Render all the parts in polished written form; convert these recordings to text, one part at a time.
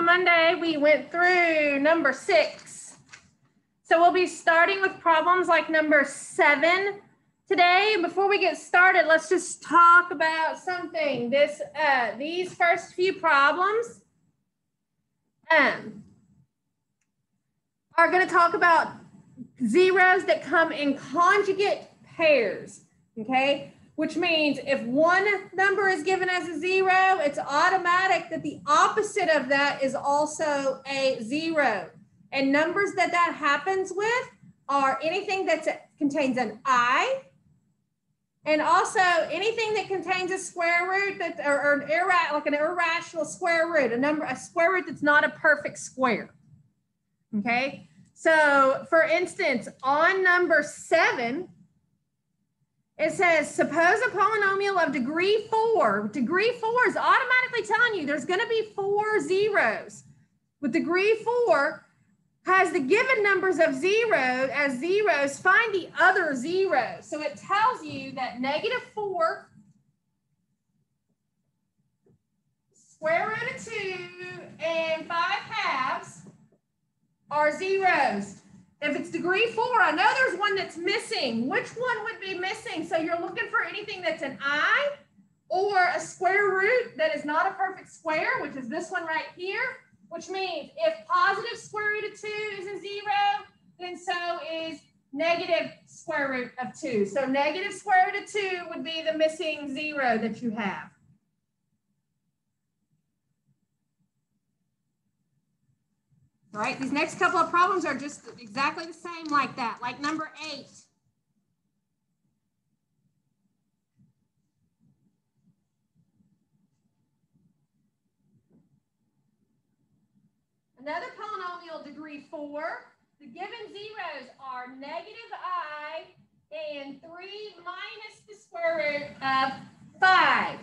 Monday, we went through number 6. So we'll be starting with problems like number 7 today. Before we get started, let's just talk about something. These first few problems are going to talk about zeros that come in conjugate pairs, okay? Which means if one number is given as a 0, it's automatic that the opposite of that is also a 0. And numbers that happens with are anything that contains an I, and also anything that contains a square root or an irrational square root, a square root that's not a perfect square. Okay, so for instance, on number 7, it says, suppose a polynomial of degree 4. Degree 4 is automatically telling you there's going to be 4 zeros. With degree 4 has the given numbers of 0 as zeros, find the other zeros. So it tells you that -4 square root of 2 and 5/2 are zeros. If it's degree 4, I know there's one that's missing. Which one would be missing? So you're looking for anything that's an I or a square root that is not a perfect square, which is this one right here, which means if positive square root of 2 is a 0, then so is negative square root of 2. So negative square root of 2 would be the missing 0 that you have. All right, these next couple of problems are just exactly the same like that, like number 8. Another polynomial, degree 4. The given zeros are -I and 3 minus the square root of 5.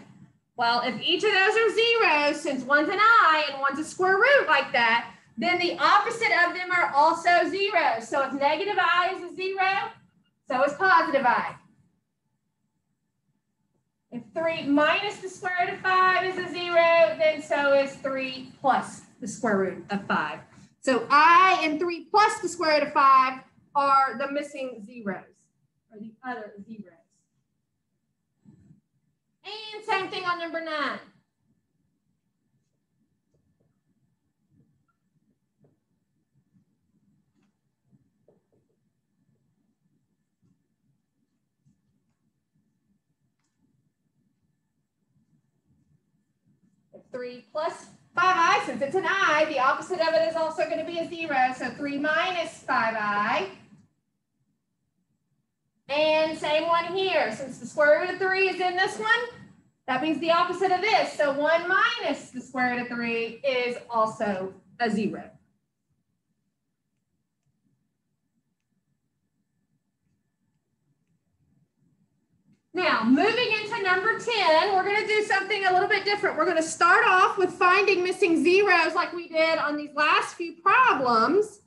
Well, if each of those are zeros, since one's an I and one's a square root like that, then the opposite of them are also zeros. So if -I is a 0, so is +I. If 3 minus the square root of 5 is a 0, then so is 3 plus the square root of 5. So I and 3 plus the square root of 5 are the missing zeros, or the other zeros. And same thing on number 9. If 3 plus 5i, since it's an I, the opposite of it is also going to be a 0. So 3 minus 5i. And same one here. Since the square root of 3 is in this one, that means the opposite of this. So 1 minus the square root of 3 is also a 0. Now, moving into number 10, we're going to do something a little bit different. We're going to start off with finding missing zeros like we did on these last few problems.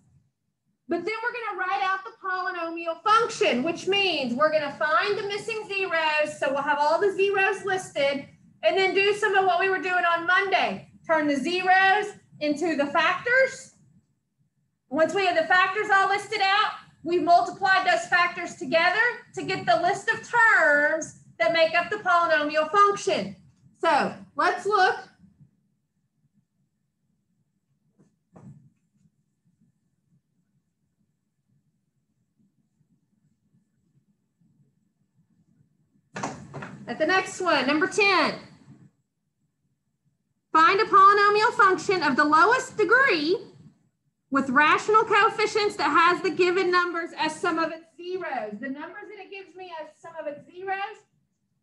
But then we're going to write out the polynomial function, which means we're going to find the missing zeros. So we'll have all the zeros listed and then do some of what we were doing on Monday. Turn the zeros into the factors. Once we have the factors all listed out, we multiplied those factors together to get the list of terms that make up the polynomial function. So let's look. At the next one, number 10. Find a polynomial function of the lowest degree with rational coefficients that has the given numbers as some of its zeros. The numbers that it gives me as some of its zeros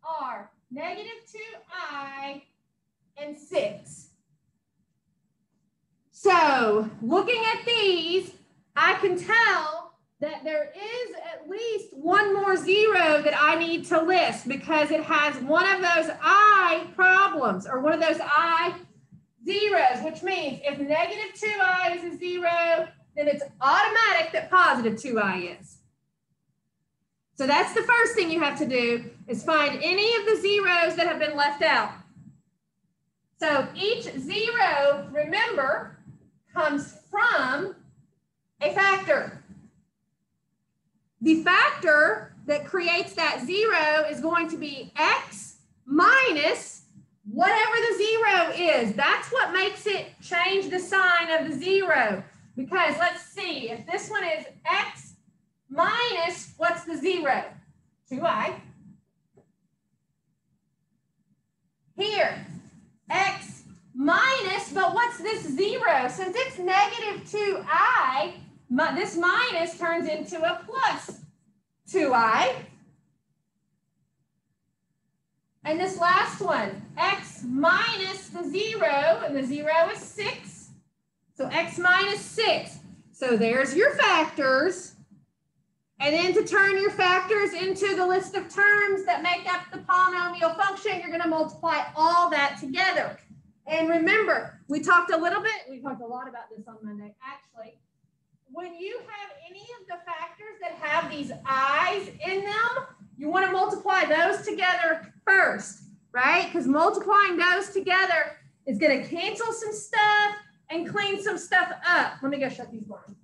are -2i and 6. So looking at these, I can tell that there is at least one more 0 that I need to list because it has one of those I problems or one of those I zeros, which means if -2i is a 0, then it's automatic that +2i is. So that's the first thing you have to do is find any of the zeros that have been left out. So each 0, remember, comes from a factor. The factor that creates that 0 is going to be x minus whatever the 0 is. That's what makes it change the sign of the 0. Because let's see, if this one is x minus, what's the 0? 2i. Here, x minus, but what's this 0? Since it's negative 2i, this minus turns into a plus 2i. And this last one, x minus the 0, and the 0 is 6. So x minus 6. So there's your factors. And then to turn your factors into the list of terms that make up the polynomial function, you're going to multiply all that together. And remember, we talked a lot about this on Monday, actually. When you have any of the factors that have these i's in them, you want to multiply those together first, right? Because multiplying those together is going to cancel some stuff and clean some stuff up. Let me go shut these blinds.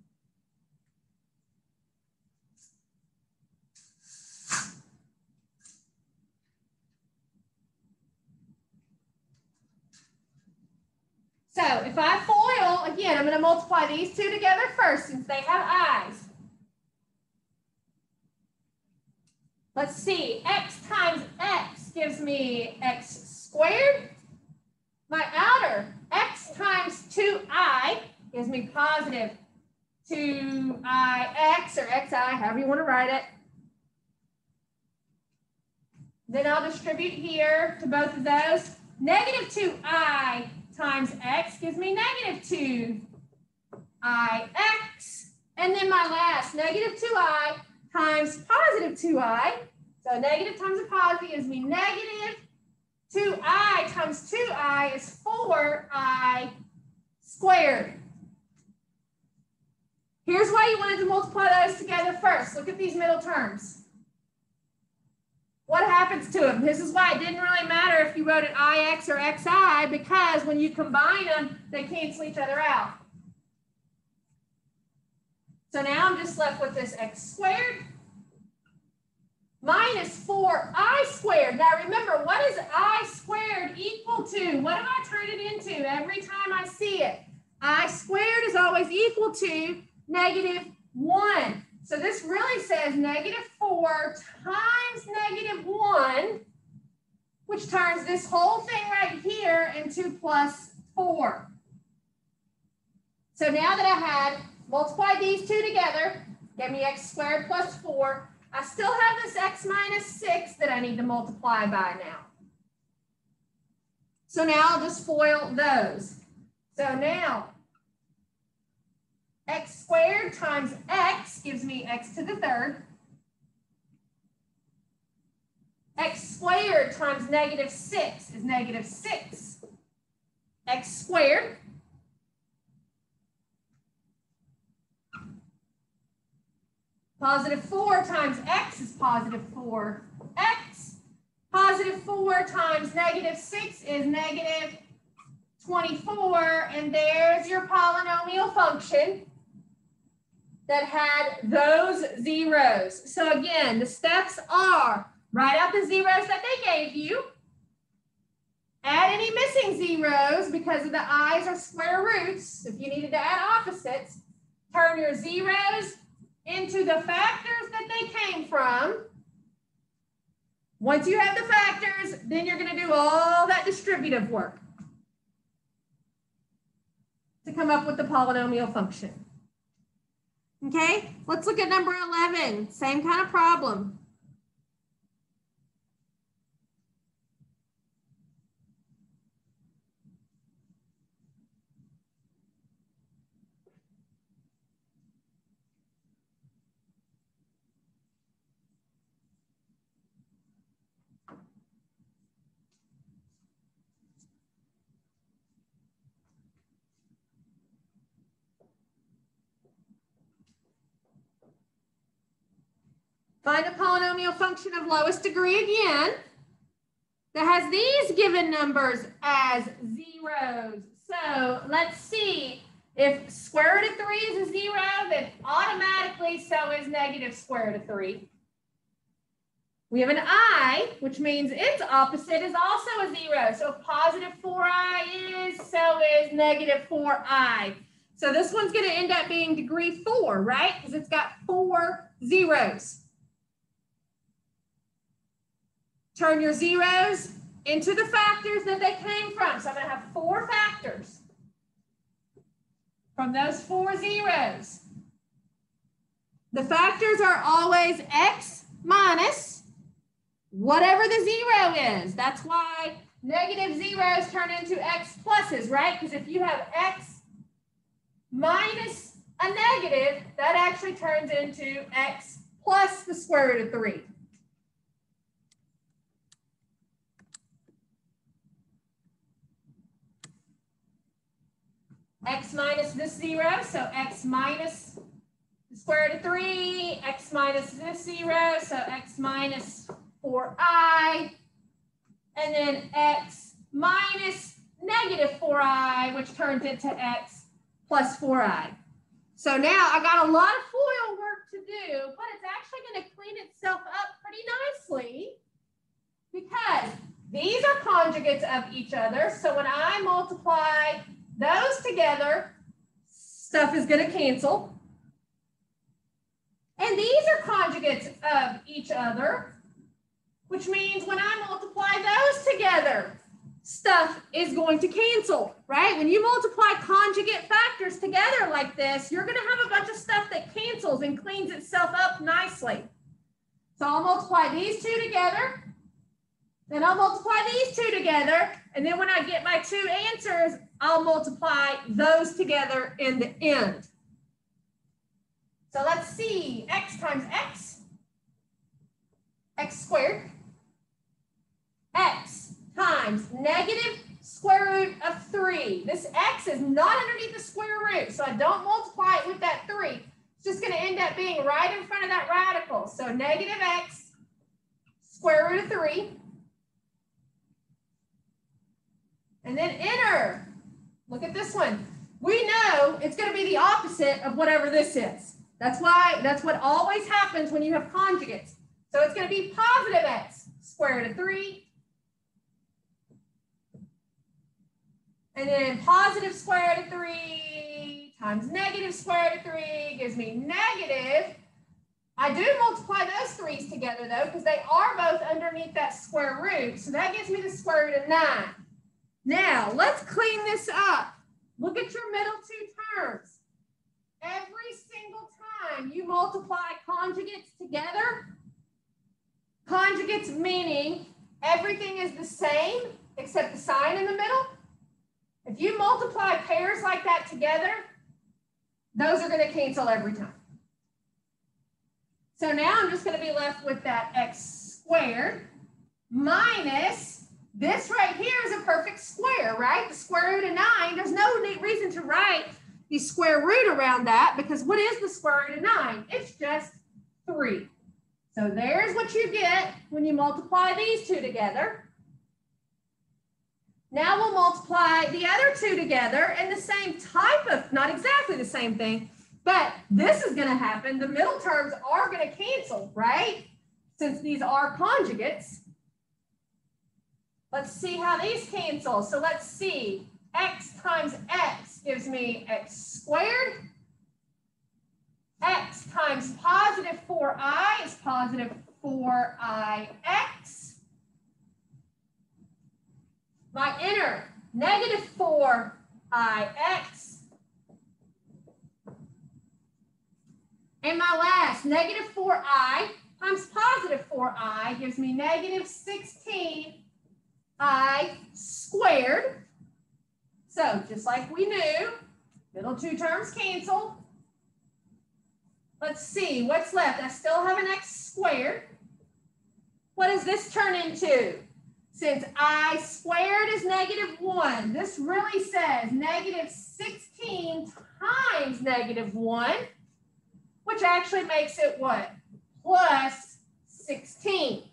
So if I FOIL, again, I'm going to multiply these two together first since they have i's. Let's see, x times x gives me x squared. My outer, x times 2i gives me positive 2ix or xi, however you want to write it. Then I'll distribute here to both of those. Negative 2i times x gives me negative 2ix. And then my last, negative 2i times positive 2i. So negative times a positive gives me negative 2i times 2i is 4i squared. Here's why you wanted to multiply those together first. Look at these middle terms. What happens to them? This is why it didn't really matter if you wrote it ix or xi, because when you combine them, they cancel each other out. So now I'm just left with this x squared minus 4i squared. Now remember, what is I squared equal to? What do I turn it into every time I see it? I squared is always equal to negative 1. So this really says negative 4 times negative 1, which turns this whole thing right here into plus 4. So now that I had multiplied these two together, gave me x squared plus 4, I still have this x minus 6 that I need to multiply by now. So now I'll just FOIL those. So now x squared times x gives me x to the third. X squared times negative 6 is negative 6. X squared. Positive 4 times x is positive 4x. Positive 4 times negative 6 is negative 24. And there's your polynomial function that had those zeros. So again, the steps are write out the zeros that they gave you. Add any missing zeros because of the i's are square roots. If you needed to add opposites, turn your zeros into the factors that they came from. Once you have the factors, then you're going to do all that distributive work to come up with the polynomial function. Okay, let's look at number 11. Same kind of problem. Find a polynomial function of lowest degree again that has these given numbers as zeros. So let's see. If square root of 3 is a 0, then automatically so is negative square root of 3. We have an I, which means its opposite is also a 0. So if positive 4i is, so is negative 4i. So this one's going to end up being degree 4, right? Because it's got 4 zeros. Turn your zeros into the factors that they came from. So I'm going to have 4 factors from those 4 zeros. The factors are always x minus whatever the 0 is. That's why negative zeros turn into x pluses, right? Because if you have x minus a negative, that actually turns into x plus the square root of 3. X minus this 0, so x minus the square root of 3, x minus this 0, so x minus 4i, and then x minus negative 4i, which turns into x plus 4i. So now I got a lot of FOIL work to do, but it's actually going to clean itself up pretty nicely because these are conjugates of each other. So when I multiply those together, stuff is going to cancel. And these are conjugates of each other, which means when I multiply those together, stuff is going to cancel, right? When you multiply conjugate factors together like this, you're going to have a bunch of stuff that cancels and cleans itself up nicely. So I'll multiply these two together, then I'll multiply these two together, and then when I get my 2 answers, I'll multiply those together in the end. So let's see, x times x, x squared, x times negative square root of 3. This x is not underneath the square root, so I don't multiply it with that 3. It's just going to end up being right in front of that radical. So negative x square root of 3. And then enter. Look at this one. We know it's going to be the opposite of whatever this is. That's what always happens when you have conjugates. So it's going to be positive x square root of 3. And then positive square root of 3 times negative square root of 3 gives me negative. I do multiply those 3's together though, because they are both underneath that square root. So that gives me the square root of 9. Now, let's clean this up. Look at your middle 2 terms. Every single time you multiply conjugates together, conjugates meaning everything is the same except the sign in the middle. If you multiply pairs like that together, those are going to cancel every time. So now I'm just going to be left with that x squared minus this right here is a perfect square, right? The square root of 9. There's no reason to write the square root around that because what is the square root of 9? It's just 3. So there's what you get when you multiply these two together. Now we'll multiply the other two together and the same type of, not exactly the same thing, but this is going to happen. The middle terms are going to cancel, right? Since these are conjugates. Let's see how these cancel. So let's see. X times x gives me x squared. X times positive 4i is positive 4ix. My inner, negative 4ix. And my last, negative 4i times positive 4i gives me negative 16i squared. So just like we knew, middle 2 terms cancel. Let's see what's left. I still have an x squared. What does this turn into? Since I squared is negative 1, this really says negative 16 times negative 1, which actually makes it what? Plus 16.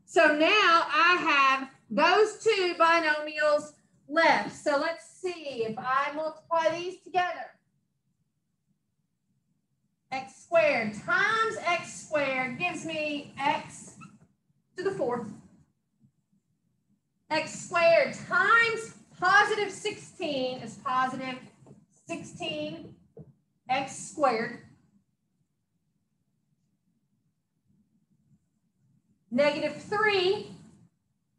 So now I have those 2 binomials left. So let's see, if I multiply these together, x squared times x squared gives me x to the 4th. X squared times positive 16 is positive 16 x squared. Negative 3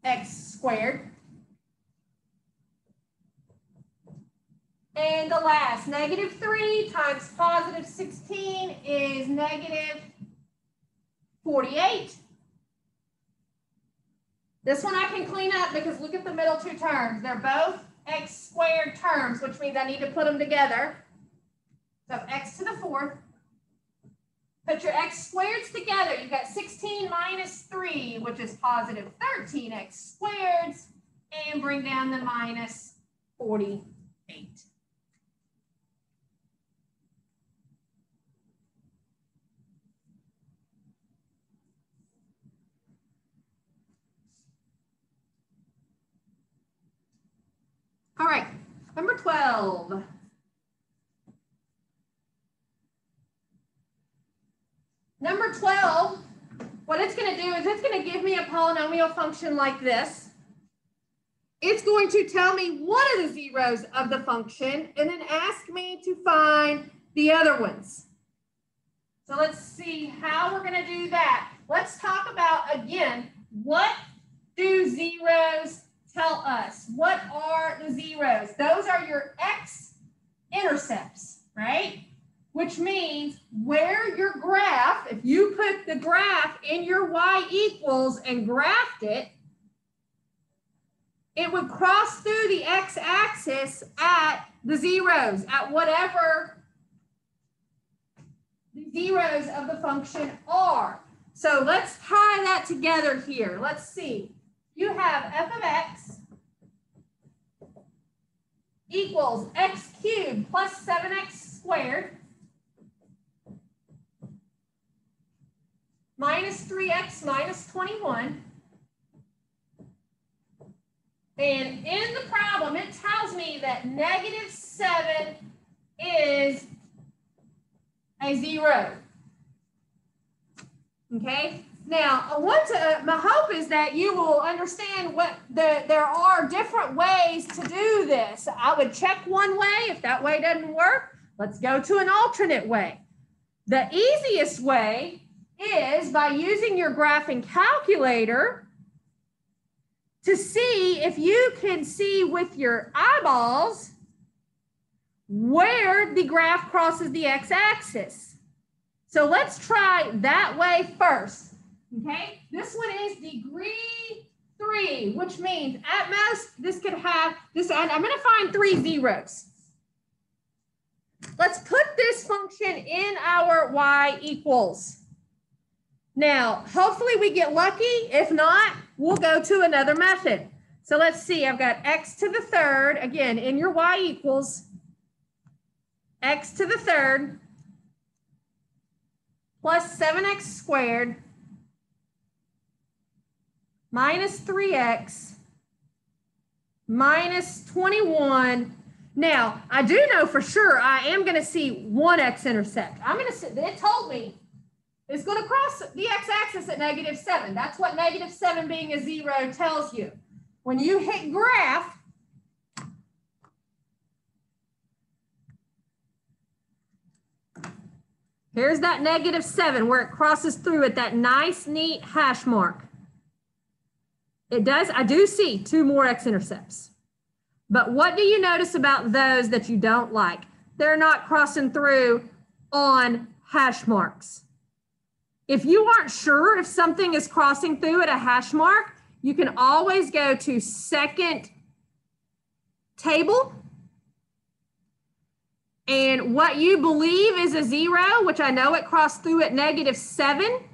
x squared. And the last, negative 3 times positive 16 is negative 48. This one I can clean up because look at the middle two terms. They're both x squared terms, which means I need to put them together. So x to the 4th. Put your x squareds together. You've got 16 minus 3, which is positive 13x squareds, and bring down the minus 48. All right, number 12. Number 12, what it's going to do is it's going to give me a polynomial function like this. It's going to tell me one of the zeros of the function and then ask me to find the other ones. So let's see how we're going to do that. Let's talk about, again, what do zeros tell us? What are the zeros? Those are your x-intercepts, right? Which means where your graph, if you put the graph in your y equals and graphed it, it would cross through the x-axis at the zeros, at whatever the zeros of the function are. So let's tie that together here. Let's see. You have f of x equals x cubed plus 7x squared minus 3x minus 21. And in the problem, it tells me that negative 7 is a 0. Okay? Now, my hope is that you will understand what there are different ways to do this. I would check one way. If that way doesn't work, let's go to an alternate way. The easiest way is by using your graphing calculator to see if you can see with your eyeballs where the graph crosses the x-axis. So let's try that way first. Okay, this one is degree 3, which means at most this could have this. I'm going to find 3 zeros. Let's put this function in our y equals. Now, hopefully we get lucky. If not, we'll go to another method. So let's see. I've got x to the 3rd, again, in your y equals, x to the 3rd plus 7x squared minus 3x minus 21. Now, I do know for sure I am going to see one x-intercept. It told me it's going to cross the x-axis at negative 7. That's what negative 7 being a 0 tells you. When you hit graph, here's that negative 7 where it crosses through at that nice, neat hash mark. It does, I do see 2 more x-intercepts. But what do you notice about those that you don't like? They're not crossing through on hash marks. If you aren't sure if something is crossing through at a hash mark, you can always go to second table. And what you believe is a 0, which I know it crossed through at negative 7,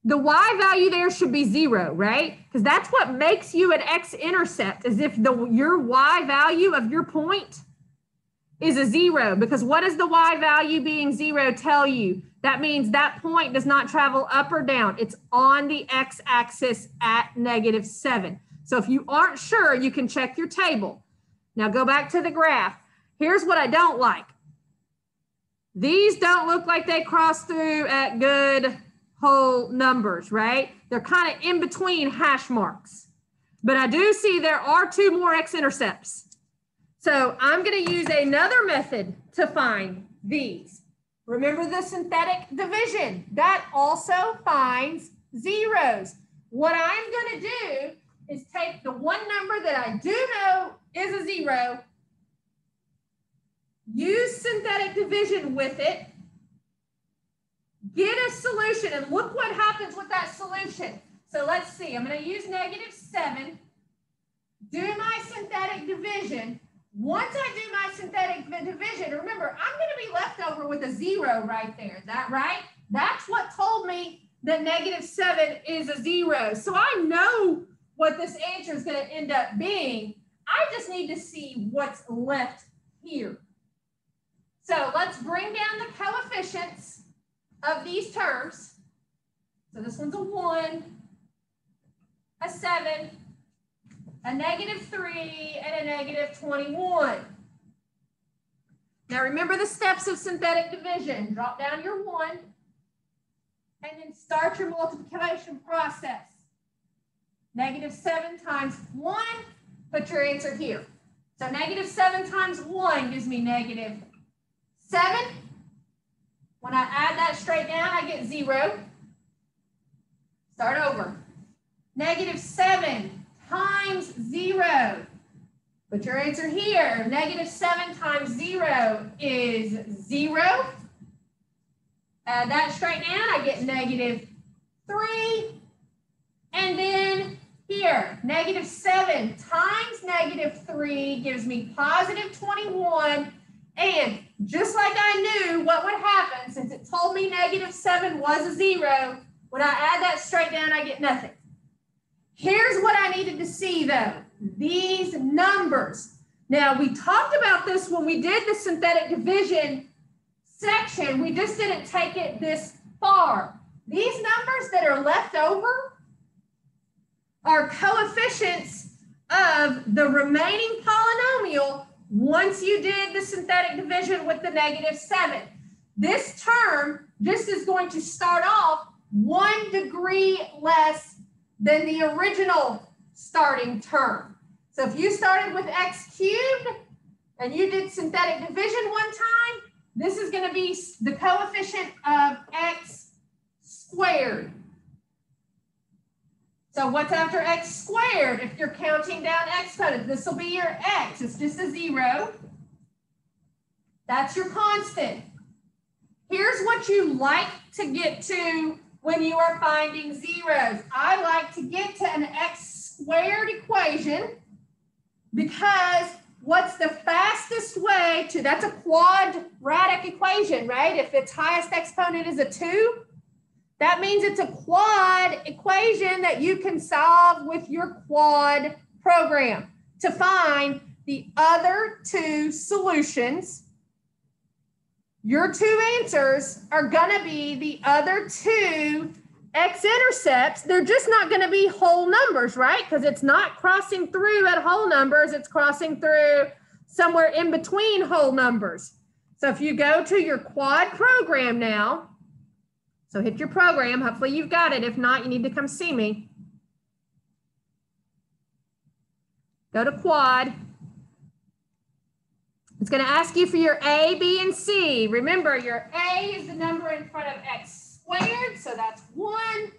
the y value there should be 0, right? Because that's what makes you an x-intercept, is if your y value of your point is a 0. Because what does the y value being 0 tell you? That means that point does not travel up or down. It's on the x-axis at negative 7. So if you aren't sure, you can check your table. Now go back to the graph. Here's what I don't like. These don't look like they cross through at good whole numbers, right? They're kind of in between hash marks. But I do see there are 2 more x-intercepts. So I'm going to use another method to find these. Remember the synthetic division. That also finds zeros. What I'm going to do is take the one number that I do know is a 0, use synthetic division with it, get a solution, and look what happens with that solution. So let's see, I'm going to use -7, do my synthetic division. Once I do my synthetic division, remember, I'm going to be left over with a 0 right there. Is that right? That's what told me that -7 is a 0. So I know what this answer is going to end up being. I just need to see what's left here. So let's bring down the coefficients of these terms. So this one's a 1, a 7, a -3, and a -21. Now remember the steps of synthetic division. Drop down your 1 and then start your multiplication process. -7 times 1, put your answer here. So -7 times 1 gives me -7. When I add that straight down, I get 0. Start over. -7 times 0. Put your answer here. -7 times 0 is 0. Add that straight down, I get -3. And then here, -7 times -3 gives me +21. And just like I knew what would happen, since it told me -7 was a 0, when I add that straight down, I get nothing. Here's what I needed to see though, these numbers. Now we talked about this when we did the synthetic division section, we just didn't take it this far. These numbers that are left over are coefficients of the remaining polynomial once you did the synthetic division with the -7. This term just is going to start off 1 degree less than the original starting term. So if you started with x cubed and you did synthetic division one time, this is going to be the coefficient of x squared. So what's after x squared? If you're counting down exponents, this will be your x. It's just a 0. That's your constant. Here's what you like to get to when you are finding zeros. I like to get to an x squared equation because what's the fastest way to, that's a quadratic equation, right? If its highest exponent is a 2, that means it's a quad equation that you can solve with your quad program to find the other 2 solutions. Your 2 answers are going to be the other 2 x-intercepts. They're just not going to be whole numbers, right? Because it's not crossing through at whole numbers. It's crossing through somewhere in between whole numbers. So if you go to your quad program now, so hit your program. Hopefully you've got it. If not, you need to come see me. Go to quad. It's going to ask you for your A, B, and C. Remember, your A is the number in front of x squared, so that's 1.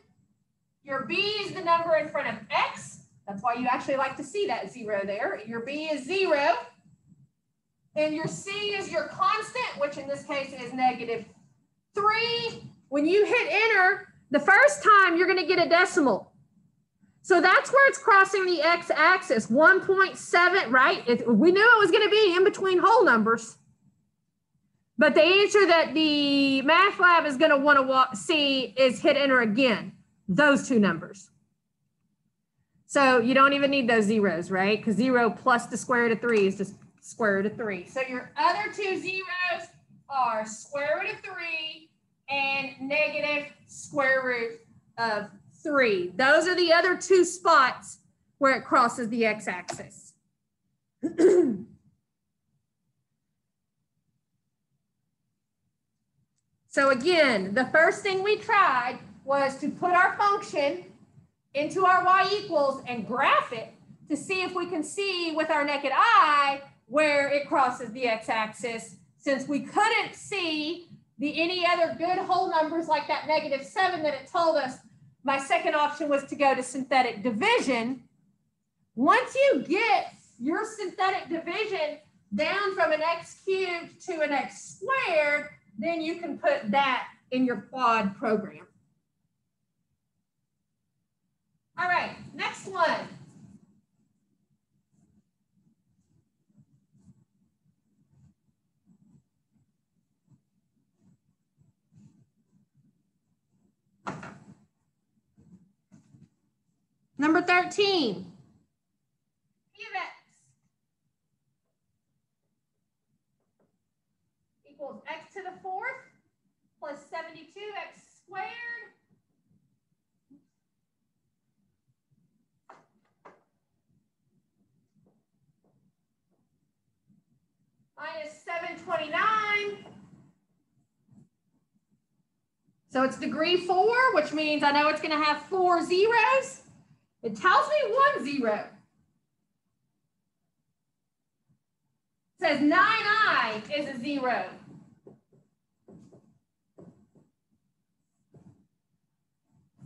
Your B is the number in front of x. That's why you actually like to see that 0 there. Your B is 0. And your C is your constant, which in this case is -3. When you hit enter, the first time you're going to get a decimal. So that's where it's crossing the x-axis, 1.7, right? We knew it was going to be in between whole numbers. But the answer that the math lab is going to want to see is hit enter again, those 2 numbers. So you don't even need those zeros, right? Because 0 plus the square root of 3 is just square root of 3. So your other 2 zeros are square root of 3 and -square root of 3. Those are the other 2 spots where it crosses the x-axis. So again, the first thing we tried was to put our function into our y equals and graph it to see if we can see with our naked eye where it crosses the x-axis. Since we couldn't see any other good whole numbers like that -7 that it told us, my second option was to go to synthetic division. Once you get your synthetic division down from an x cubed to an x squared, then you can put that in your quad program. All right, next one. Number 13. P of x equals x to the 4th plus 72x squared minus 729. So it's degree 4, which means I know it's going to have 4 zeros. It tells me 1 0. It says 9i is a 0.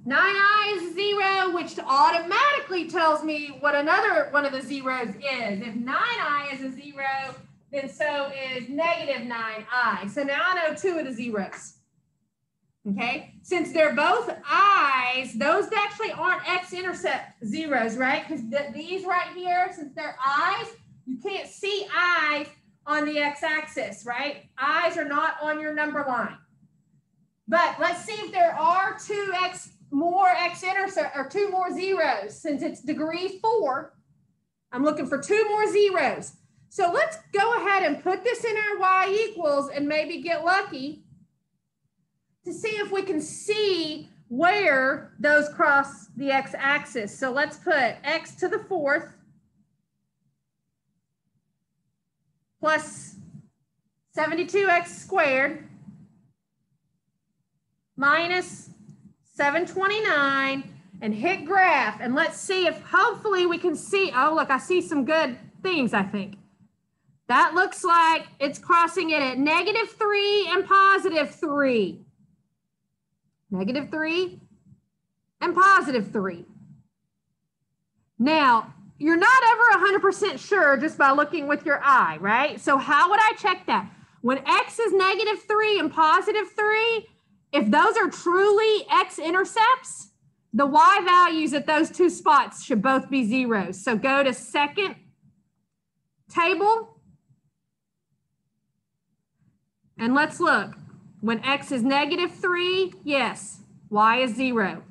9i is a 0, which automatically tells me what another one of the zeros is. If 9i is a 0, then so is -9i. So now I know 2 of the zeros. Okay, since they're both i's, those actually aren't x-intercept zeros, right? Because these right here, since they're i's, you can't see i's on the x-axis, right? I's are not on your number line. But let's see if there are 2 more x-intercept or 2 more zeros. Since it's degree 4, I'm looking for 2 more zeros. So let's go ahead and put this in our y equals and maybe get lucky to see if we can see where those cross the x-axis. So let's put x to the 4th plus 72x squared minus 729 and hit graph. And let's see if hopefully we can see, oh, look, I see some good things, I think. That looks like it's crossing it at -3 and +3. -3 and +3. Now, you're not ever 100% sure just by looking with your eye, right? So how would I check that? When x is -3 and +3, if those are truly x-intercepts, the y values at those 2 spots should both be zeros. So go to second table, and let's look. When x is -3, yes, y is 0.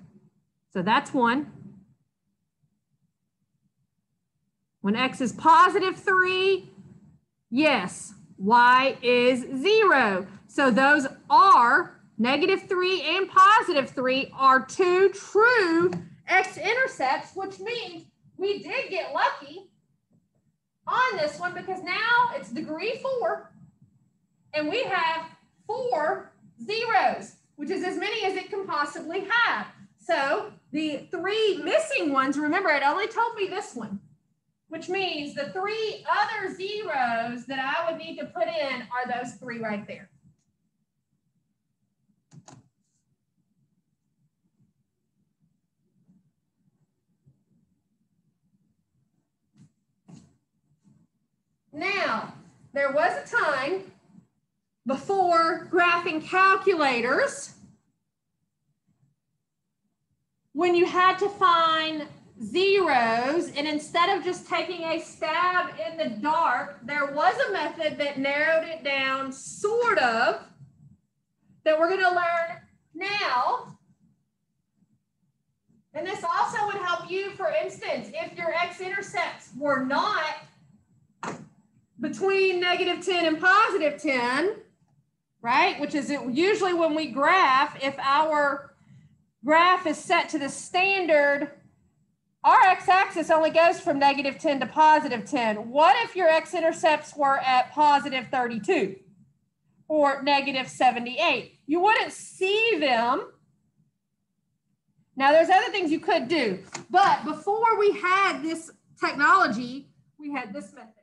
So that's 1. When x is +3, yes, y is 0. So those are -3 and +3 are 2 true x-intercepts, which means we did get lucky on this one because now it's degree 4 and we have 4 zeros, which is as many as it can possibly have. So the 3 missing ones, remember, it only told me this one, which means the 3 other zeros that I would need to put in are those 3 right there. Now, there was a time before graphing calculators when you had to find zeros, and instead of just taking a stab in the dark, there was a method that narrowed it down, sort of, that we're going to learn now. And this also would help you, for instance, if your x-intercepts were not between -10 and +10, right? Which is usually when we graph, if our graph is set to the standard our x-axis only goes from -10 to +10. What if your x-intercepts were at +32 or -78? You wouldn't see them. Now, there's other things you could do, but before we had this technology, we had this method.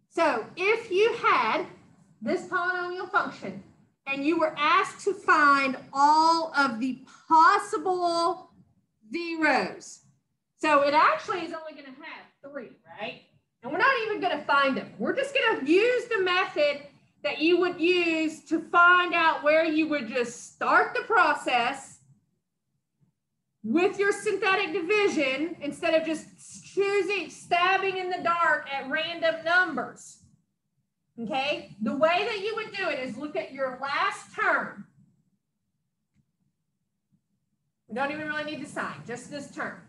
So if you had this polynomial function and you were asked to find all of the possible zeros, so it actually is only going to have 3, right? And we're not even going to find them. We're just going to use the method that you would use to find out where you would just start the process with your synthetic division instead of just stabbing in the dark at random numbers. Okay? The way that you would do it is look at your last term. We don't even really need to sign, just this term.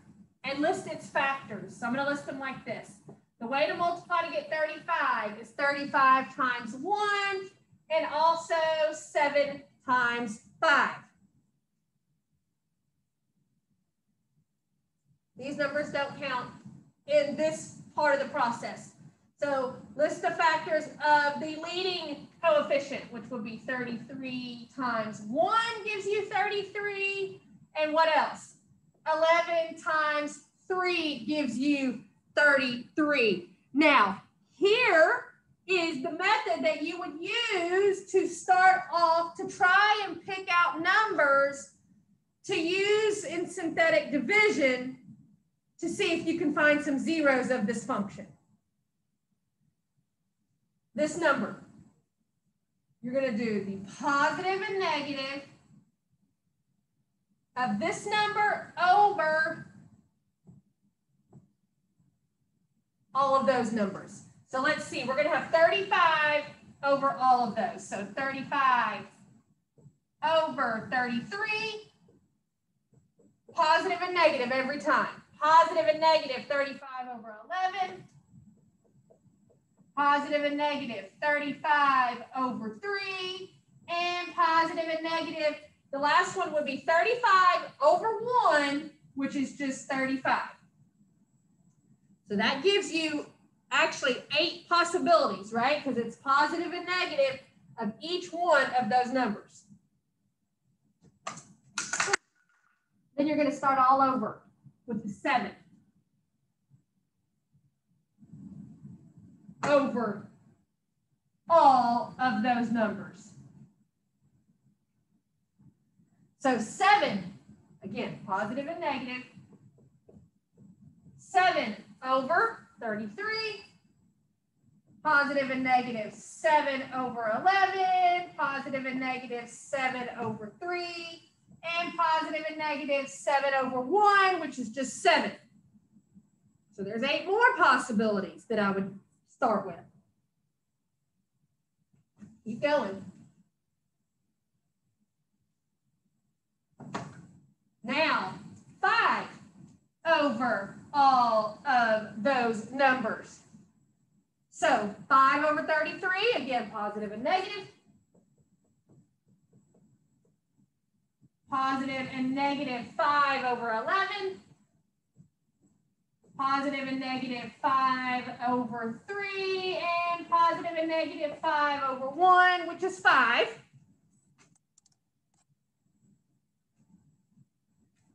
And list its factors. So I'm going to list them like this. The way to multiply to get 35 is 35 times 1 and also 7 times 5. These numbers don't count in this part of the process. So list the factors of the leading coefficient, which would be 33 times 1 gives you 33. And what else? 11 times 3 gives you 33. Now, here is the method that you would use to start off to try and pick out numbers to use in synthetic division to see if you can find some zeros of this function. This number, you're going to do the positive and negative of this number over all of those numbers. So let's see, we're going to have 35 over all of those. So 35 over 33, positive and negative every time. Positive and negative, 35 over 11. Positive and negative, 35 over 3. And positive and negative, the last one would be 35 over 1, which is just 35. So that gives you actually 8 possibilities, right? Because it's positive and negative of each one of those numbers. Then you're going to start all over with the 7 over all of those numbers. So 7, again, positive and negative, 7 over 33, positive and negative 7 over 11, positive and negative 7 over 3, and positive and negative 7 over 1, which is just 7. So there's 8 more possibilities that I would start with. Keep going. Now, 5 over all of those numbers. So 5 over 33, again, positive and negative. Positive and negative 5 over 11. Positive and negative 5 over 3. And positive and negative 5 over 1, which is 5.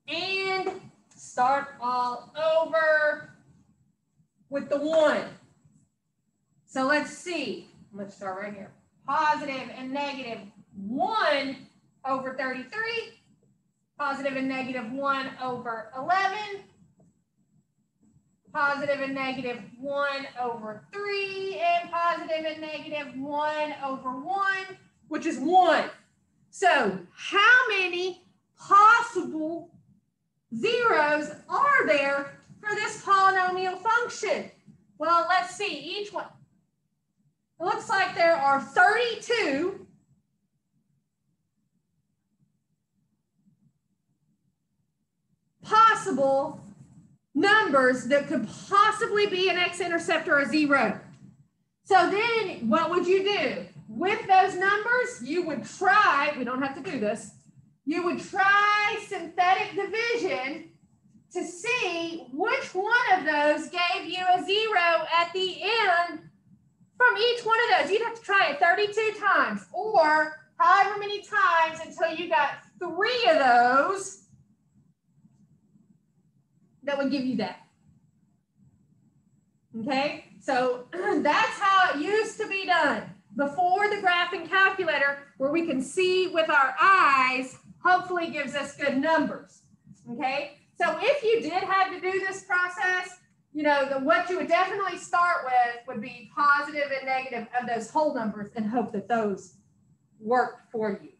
And start all over with the 1. So let's see. Let's start right here. Positive and negative 1 over 33. Positive and negative 1 over 11. Positive and negative 1 over 3. And positive and negative 1 over 1, which is 1. So how many possible zeros are there for this polynomial function? Well, let's see, each one. It looks like there are 32 possible numbers that could possibly be an x-intercept or a zero. So then what would you do? With those numbers, you would try, we don't have to do this, you would try synthetic division to see which one of those gave you a zero at the end from each one of those. You'd have to try it 32 times or however many times until you got 3 of those that would give you that. Okay, so that's how it used to be done before the graphing calculator, where we can see with our eyes, hopefully gives us good numbers. Okay, so if you did have to do this process, you know, what you would definitely start with would be positive and negative of those whole numbers and hope that those worked for you.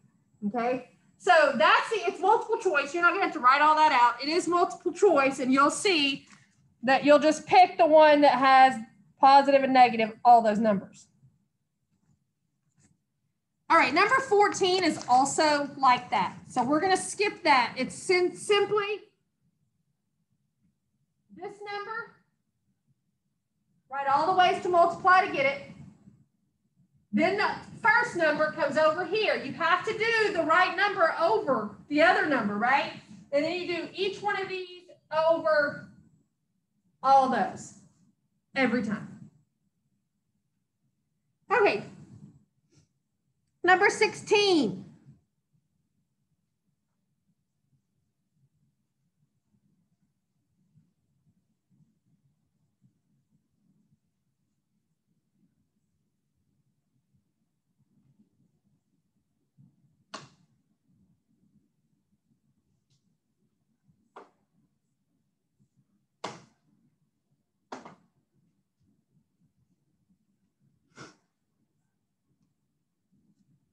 Okay, so that's it's multiple choice. You're not going to have to write all that out. It is multiple choice, and you'll see that you'll just pick the one that has positive and negative, all those numbers. All right, number 14 is also like that. So we're going to skip that. It's simply this number, write all the ways to multiply to get it. Then the first number comes over here. You have to do the right number over the other number, right? And then you do each one of these over all those every time. Okay. Number 16.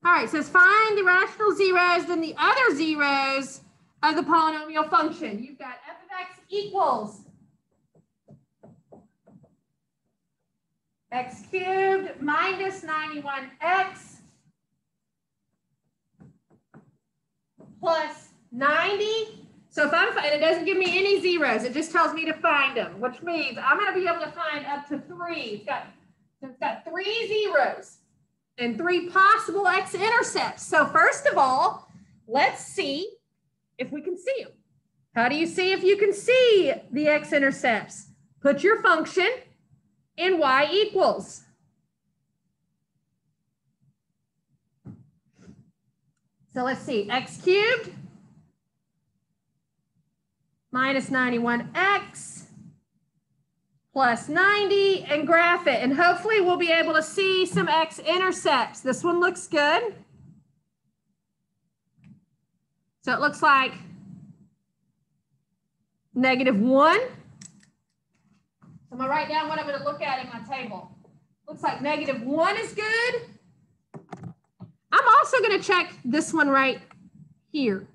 All right, so find the rational zeros, then the other zeros of the polynomial function. You've got f of x equals x cubed minus 91x plus 90. So if I'm, and it doesn't give me any zeros, it just tells me to find them, which means I'm going to be able to find up to 3. It's got 3 zeros and 3 possible x-intercepts. So first of all, let's see if we can see them. How do you see if you can see the x-intercepts? Put your function in y equals. So let's see, x cubed minus 91x plus 90, and graph it. And hopefully we'll be able to see some x-intercepts. This one looks good. So it looks like -1. So I'm going to write down what I'm going to look at in my table. Looks like -1 is good. I'm also going to check this one right here.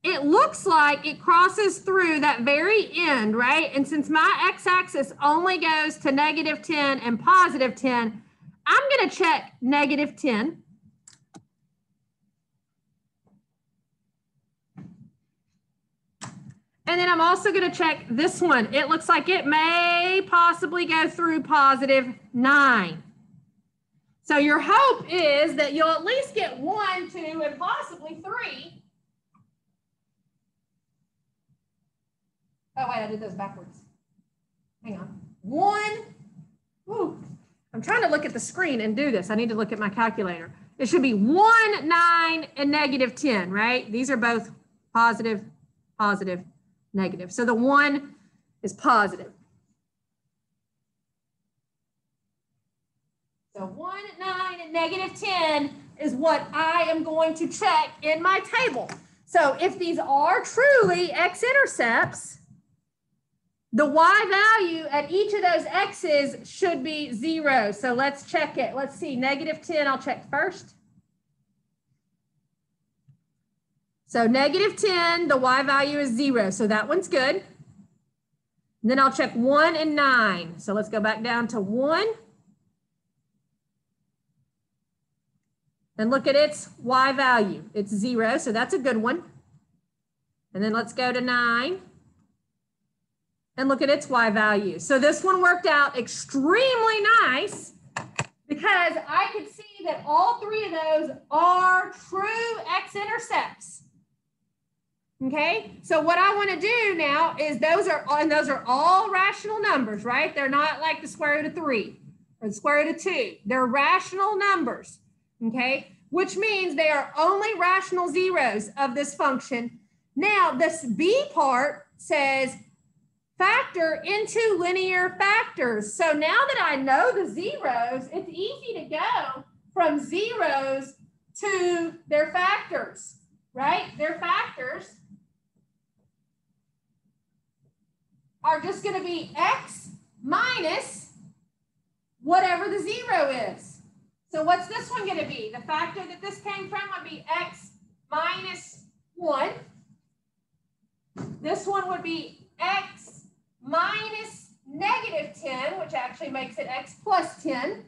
It looks like it crosses through that very end, right? And since my x-axis only goes to -10 and +10, I'm going to check -10. And then I'm also going to check this one. It looks like it may possibly go through +9. So your hope is that you'll at least get 1, 2, and possibly 3. Oh, wait, I did those backwards. Hang on. 1. Ooh, I'm trying to look at the screen and do this. I need to look at my calculator. It should be 1, 9, and -10, right? These are both positive, positive, negative. So the 1 is positive. So 1, 9, and -10 is what I am going to check in my table. So if these are truly x-intercepts, the y value at each of those x's should be 0. So let's check it. Let's see, -10, I'll check first. So -10, the y value is 0. So that one's good. Then I'll check 1 and 9. So let's go back down to 1. And look at its y value. It's 0, so that's a good one. And then let's go to 9. And look at its y value. So this one worked out extremely nice because I could see that all 3 of those are true x-intercepts. Okay, so what I want to do now is those are all rational numbers, right? They're not like the square root of 3 or the square root of 2. They're rational numbers, okay? Which means they are only rational zeros of this function. Now, this B part says factor into linear factors. So now that I know the zeros, it's easy to go from zeros to their factors, right? Their factors are just going to be x minus whatever the 0 is. So what's this one going to be? The factor that this came from would be x minus 1. This one would be x minus negative 10, which actually makes it x plus 10.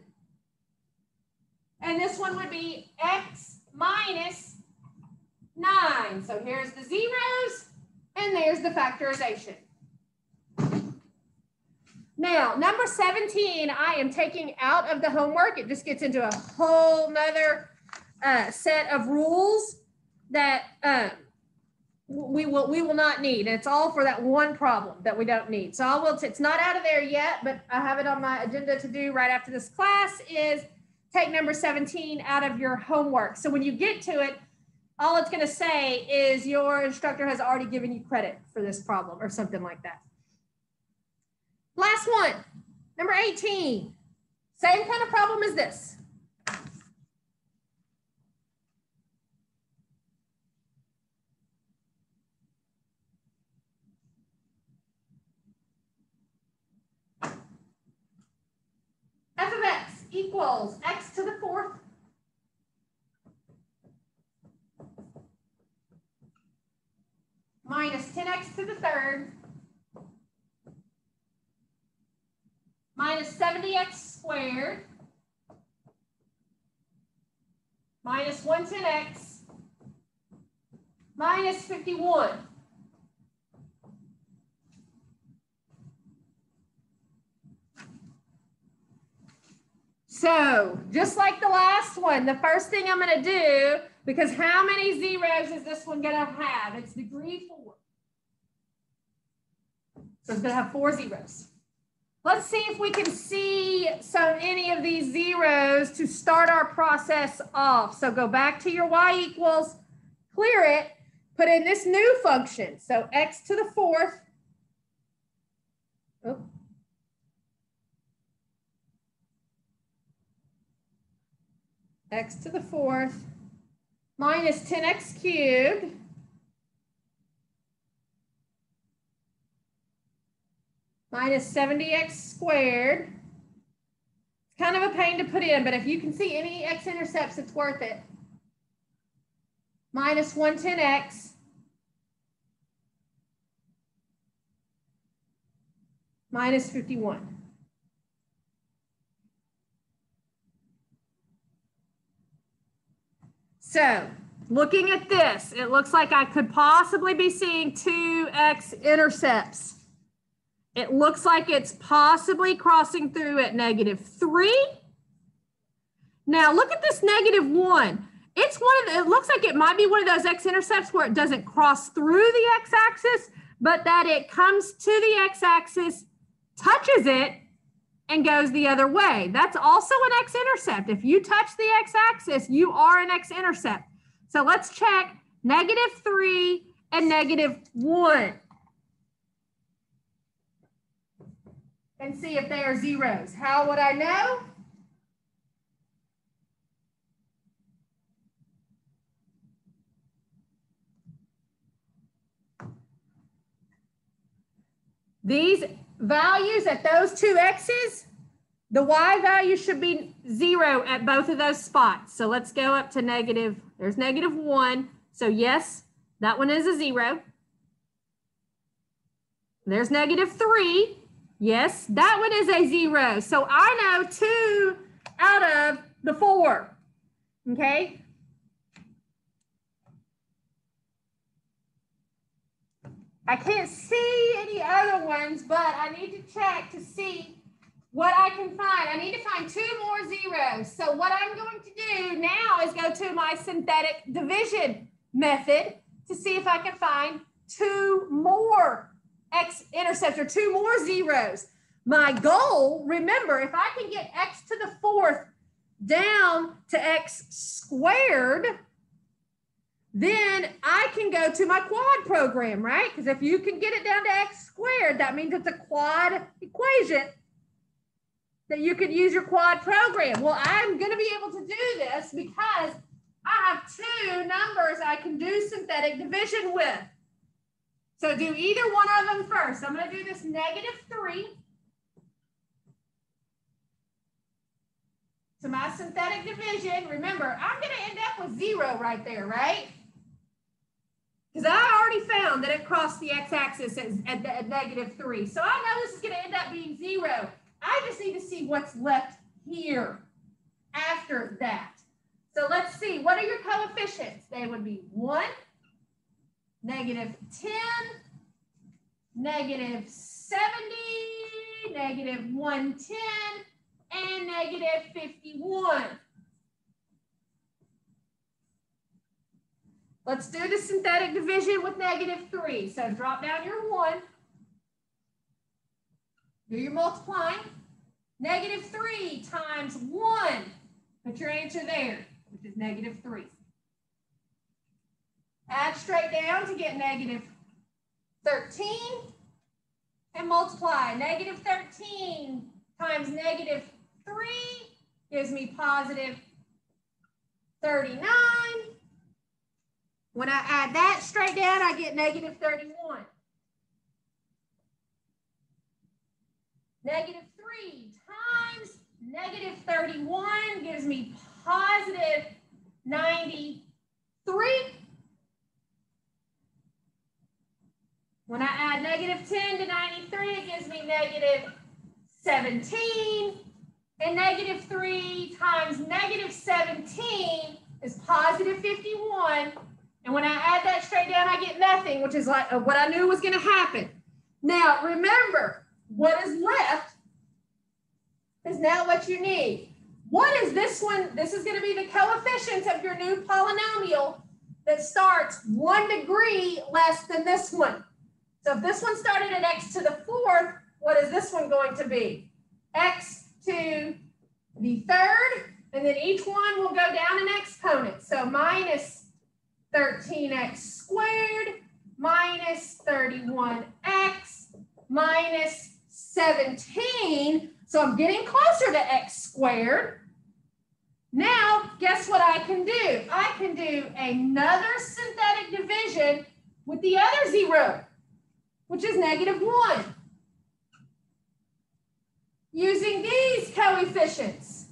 And this one would be x minus 9. So here's the zeros, and there's the factorization. Now, number 17, I am taking out of the homework. It just gets into a whole nother set of rules that we will not need. And it's all for that one problem that we don't need. So it's not out of there yet, but I have it on my agenda to do right after this class is take number 17 out of your homework. So when you get to it, all it's going to say is your instructor has already given you credit for this problem or something like that. Last one, number 18. Same kind of problem as this. F of x equals x to the 4th minus 10x to the 3rd minus 70x squared minus 110x minus 51. So just like the last one, the first thing I'm going to do, because how many zeros is this one going to have? It's degree 4. So it's going to have 4 zeros. Let's see if we can see any of these zeros to start our process off. So go back to your y equals, clear it, put in this new function. So x to the 4th. Oh. X to the 4th minus 10x cubed minus 70x squared. It's kind of a pain to put in, but if you can see any x-intercepts, it's worth it. Minus 110x minus 51. So looking at this, it looks like I could possibly be seeing 2 x-intercepts. It looks like it's possibly crossing through at -3. Now look at this -1. It looks like it might be one of those x-intercepts where it doesn't cross through the x-axis, but that it comes to the x-axis, touches it, and goes the other way. That's also an x-intercept. If you touch the x-axis, you are an x-intercept. So let's check -3 and -1. And see if they are zeros. How would I know? These values at those 2 x's, the y value should be 0 at both of those spots. So let's go up to there's -1. So yes, that one is a 0. There's -3. Yes, that one is a 0. So I know 2 out of the 4. Okay. I can't see any other ones, but I need to check to see what I can find. I need to find 2 more zeros. So what I'm going to do now is go to my synthetic division method to see if I can find 2 more x-intercepts or 2 more zeros. My goal, remember, if I can get x to the 4th down to x squared, then I can go to my quad program, right? Because if you can get it down to x squared, that means it's a quad equation that you could use your quad program. Well, I'm going to be able to do this because I have 2 numbers I can do synthetic division with. So do either one of them first. I'm going to do this -3 to my synthetic division. Remember, I'm going to end up with 0 right there, right? Because I already found that it crossed the x-axis at -3. So I know this is going to end up being 0. I just need to see what's left here after that. So let's see, what are your coefficients? They would be 1, -10, -70, -110, and -51. Let's do the synthetic division with -3. So drop down your 1. Do your multiplying. -3 times 1. Put your answer there, which is -3. Add straight down to get -13. And multiply. -13 times -3 gives me +39. When I add that straight down, I get -31. -3 times -31 gives me +93. When I add -10 to 93, it gives me -17. And -3 times -17 is +51. And when I add that straight down, I get nothing, which is like what I knew was going to happen. Now, remember, what is left is now what you need. What is this one? This is going to be the coefficients of your new polynomial that starts 1 degree less than this one. So if this one started at x to the 4th, what is this one going to be? X to the 3rd, and then each one will go down an exponent. So -13x squared minus 31x minus 17. So I'm getting closer to x squared. Now, guess what I can do? I can do another synthetic division with the other 0, which is -1. Using these coefficients,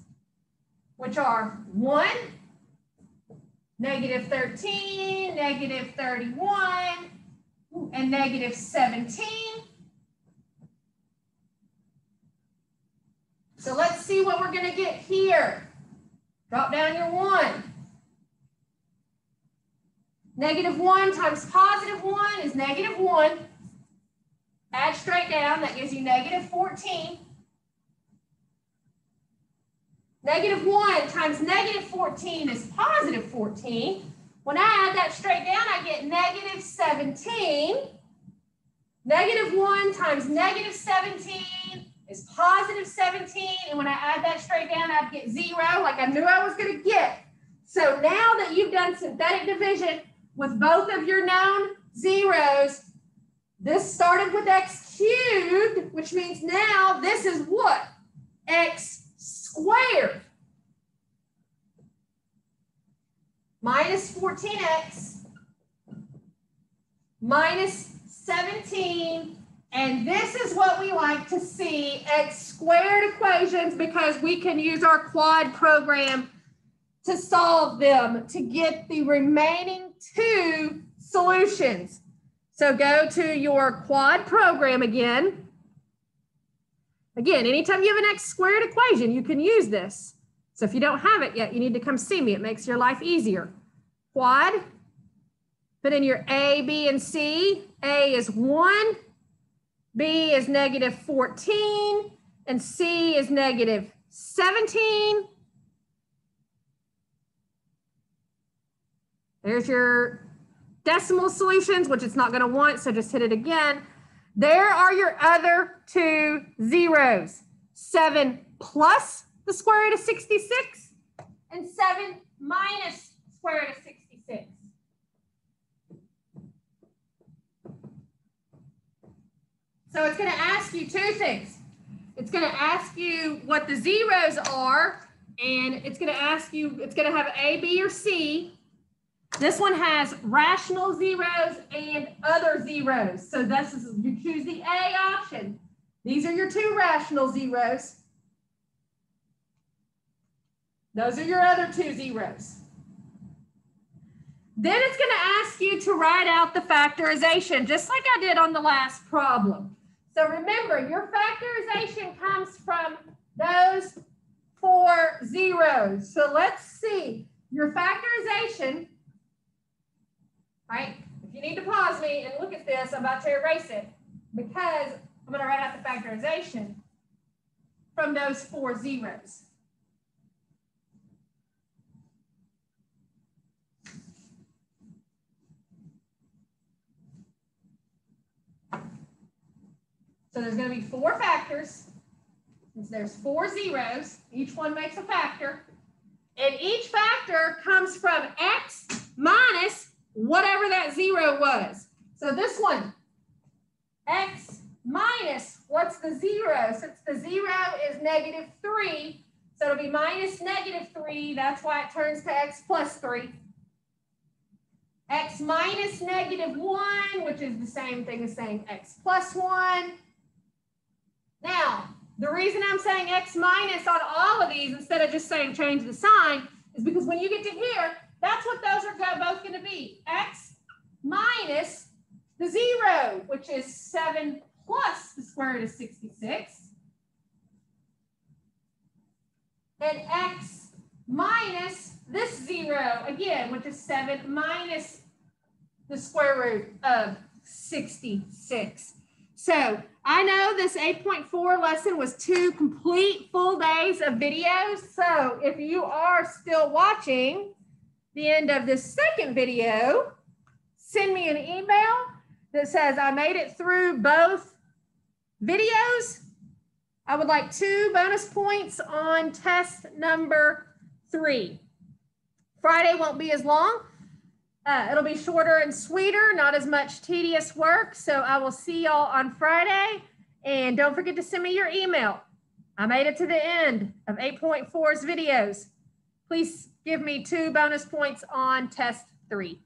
which are 1, -13, -31, and -17. So let's see what we're going to get here. Drop down your 1. -1 times +1 is -1. Add straight down, that gives you -14. -1 times -14 is +14. When I add that straight down, I get -17. -1 times -17 is +17. And when I add that straight down, I'd get 0, like I knew I was going to get. So now that you've done synthetic division with both of your known zeros, this started with x cubed, which means now this is what? X squared minus 14x minus 17, and this is what we like to see, x squared equations, because we can use our quad program to solve them to get the remaining 2 solutions. So go to your quad program again. Again, anytime you have an x squared equation, you can use this. So if you don't have it yet, you need to come see me. It makes your life easier. Quad, put in your A, B, and C. A is 1, B is negative 14, and C is negative 17. There's your decimal solutions, which it's not going to want, so just hit it again. There are your other two zeros. 7 plus the square root of 66 and 7 minus the square root of 66. So it's going to ask you two things. It's going to ask you what the zeros are, and it's going to ask you, it's going to have A, B, or C. This one has rational zeros and other zeros. So this is, you choose the A option. These are your two rational zeros. Those are your other two zeros. Then it's going to ask you to write out the factorization, just like I did on the last problem. So remember, your factorization comes from those four zeros. So let's see. Your factorization, right? If you need to pause me and look at this, I'm about to erase it because I'm going to write out the factorization from those four zeros. So there's going to be four factors. Since there's four zeros, each one makes a factor. And each factor comes from x minus whatever that zero was. So this one, x minus, what's the zero? Since the zero is negative 3, so it'll be minus negative 3. That's why it turns to x plus 3. X minus negative 1, which is the same thing as saying x plus 1. Now, the reason I'm saying x minus on all of these instead of just saying change the sign is because when you get to here, that's what those are both going to be. X minus the 0, which is 7 plus the square root of 66. And x minus this 0, again, which is 7 minus the square root of 66. So I know this 8.4 lesson was 2 complete full days of videos. So if you are still watching the end of this second video, send me an email that says I made it through both videos. I would like 2 bonus points on test number 3. Friday won't be as long. It'll be shorter and sweeter, not as much tedious work. So I will see y'all on Friday. And don't forget to send me your email. I made it to the end of 8.4's videos. Please give me 2 bonus points on test 3.